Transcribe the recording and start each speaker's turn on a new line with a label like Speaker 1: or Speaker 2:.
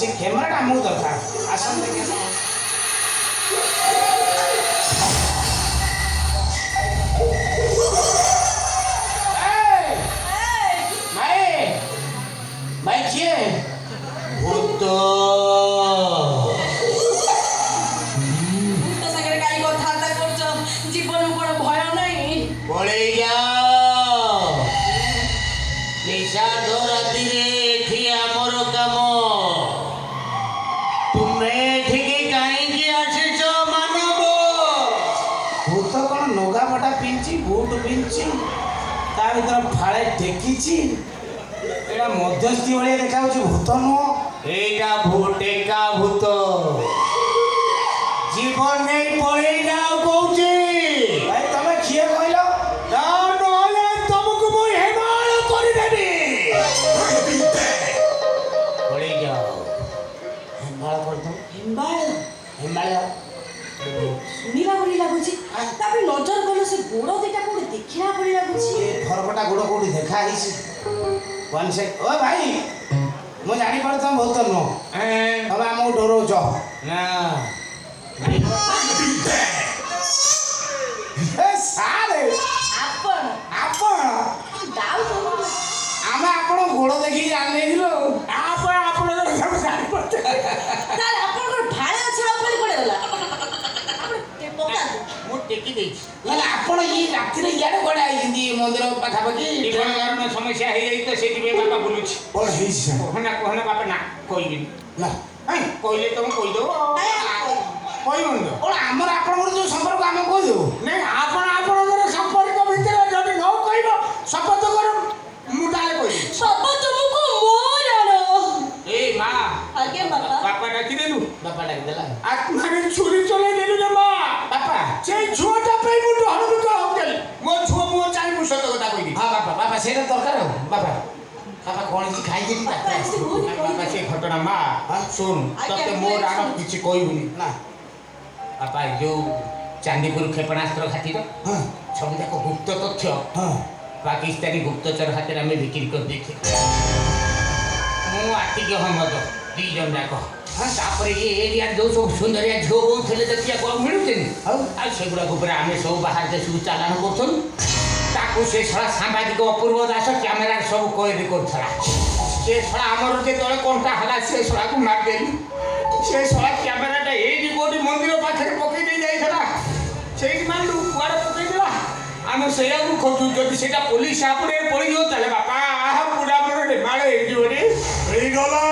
Speaker 1: ସେ କ୍ୟାମେରାଟା ଆମକୁ ଦରକାର ଆସନ୍ତୁ ଦେଖିଆ भाई किए भूत
Speaker 2: ভূত সাগরে কাই কথাবার্তা করছো জীবন কোনো ভয় নাই
Speaker 1: पड़े जाओ निशा राति रे एठी आमर काम तुमे एठिके काईकी आछिछ मानव भूत कोन नोगा पटा पिंची बूट पिंची ता भीतर फाळे टेकिची एटा मध्यस्थी भलिया देखा होछ भूत नो एटा भूटेका भूत जीवन नहीं पड़े जाओ कहूची भाई तमे किए कहलो ना नहले तुमको मु हेमाल कर देबी पड़े जाओ हेमाल कर दो
Speaker 2: হিম্বাল
Speaker 1: हेमाल
Speaker 2: শুনিলা বলি লাগুছি তারপরে নজর গলো সে গোড় দিটা কোড়ে দেখিলা বলি লাগুছি
Speaker 1: ये फरकटा गुड़ कोडी देखा आइछ वन से ओ भाई मु जानि पड़ तुम भूत नो तमे हमको डरोच ना सारे
Speaker 2: আপন
Speaker 1: आपण
Speaker 2: দাও তো
Speaker 1: ଆମେ ଆପଣ ଗୋଡ଼ ଦେଖିକି ଜାଣି ନେଇଥିଲୁ ଆପଣ ଆପଣ ସବୁ ଜାଣିପାରୁଛ
Speaker 2: তার আপনার ভাড়া আছে আর পরে পড়ে গলা আপন কে পকা
Speaker 1: ମୁଁ ଟେକି ଦେଇଛି ହେଲେ ଆପଣ ଏଇ ରାତିରେ ଇଆଡ଼େ କୁଆଡ଼େ ଆଇଛନ୍ତି ମନ୍ଦିର ପାଖାପାଖି
Speaker 3: ଜୀବନ କାରଣ ସମସ୍ୟା ହେଇଯାଇଛି ତ ସେଇଥିପାଇଁ ବାପା ବୁଲୁଛି
Speaker 1: କ'ଣ ହେଇଛି
Speaker 3: କହନା କହନା ବାପା ନା କହିବିନି
Speaker 1: ନା
Speaker 3: କହିଲେ ତମେ କହିଦେବ କହିବନି ତ
Speaker 1: କ'ଣ ଆମର ଆପଣଙ୍କର ଯେଉଁ ସମ୍ପର୍କ ଆମେ କହିଦେବୁ
Speaker 3: ନାଇଁ ଆପଣ ଆପଣଙ୍କର ସମ୍ପର୍କ ଭିତରେ ଯଦି ନ କହିବ ଶପଥ କର ମୁଁ ତାହେଲେ କହିବି
Speaker 2: সব তুমকো মোরানো
Speaker 3: ଏ ମା
Speaker 2: আগে বাবা
Speaker 3: ବାପା ଡାକିଦେଲୁ
Speaker 1: ବାପା ଡାକିଦେଲା
Speaker 3: ଆତ୍ମାରେ ଛୁରୀ ଚଲେଇଦେଲୁ ନା ମା
Speaker 1: ବାପା
Speaker 3: ସେଇ ଝୁଅଟା ପାଇଁ ମୁଁ ଡରବିତ ହଉଥିଲି ମୋ ଝୁଅ ମୁହଁ ଚାହିଁ ମୁଁ ସତ କଥା କହିବି
Speaker 1: ହଁ ବାପା ବାପା ସେଇଟା ଦରକାର ଆଉ ବାପା ବାପା କ'ଣ କିଛି ଖାଇକି
Speaker 2: বাবা এসে ভুল
Speaker 3: ବାପା ସେ ଘଟଣା ମା ଶୁଣ ତତେ
Speaker 2: ଆଜ୍ଞା,
Speaker 3: ମୋ ରାଣ
Speaker 2: ଆଜ୍ଞା।
Speaker 3: କିଛି କହିବୁନି
Speaker 1: ନା
Speaker 3: ବାପା ଯୋଉ ଚାନ୍ଦିପୁର କ୍ଷେପଣାସ୍ତ୍ର ଘାଟିର
Speaker 1: ହଁ
Speaker 3: ସବୁ ଯାକ ଗୁପ୍ତ ତଥ୍ୟ
Speaker 1: ହଁ
Speaker 3: ପାକିସ୍ତାନୀ ଗୁପ୍ତଚର ହାତରେ ଆମେ ବିକ୍ରି କରିଦେଇଛୁ ମୁଁ ଆର୍ଥିକ ଅହମ୍ମଦ ଦୁଇ ଜଣ ଯାକ ହଁ ତାପରେ ଏ ଏରିଆରେ ଯୋଉ ସବୁ ସୁନ୍ଦରିଆ ଝିଅ ବୋଉ ଥିଲେ ଦେଖିବାକୁ ଆଉ ମିଳୁଛନ୍ତି
Speaker 1: ଆଉ
Speaker 3: ଆଉ ସେଗୁଡ଼ାକ ଉପରେ ଆମେ ସବୁ ବାହାର ଦେଶକୁ ଚାଲାଣ କରୁଥିଲୁ ତାକୁ ସେ ଶଳା ସାମ୍ବାଦିକ ଅପୂର୍ବ ଦାସ କ୍ୟାମେରାରେ ସବୁ କଏଦ କରୁଥିଲା ସେ ଶଳା ଆମର ଯେତେବେଳେ କଣ୍ଟା ହେଲା ସେ ଶଳାକୁ ମାରିଦେଲୁ ସେ ଶଳା କ୍ୟାମେରାଟା ଏଇଠି କୋଉଠି ମନ୍ଦିର ପାଖରେ ପକେଇ ଦେଇ ଯାଇଥିଲା ସେଇଠି ମାରିଲୁ କୁଆଡ଼େ ପକେଇଥିଲା ଆମେ ସେଇଆକୁ ଖୋଜୁ ଯଦି ସେଇଟା ପୋଲିସ ହାତରେ ପଡ଼ିଯିବ ତାହେଲେ ବାପା ପୁରା ମୋର ରେମାଳ ହେଇଯିବ ରେ
Speaker 1: ହେଇଗଲା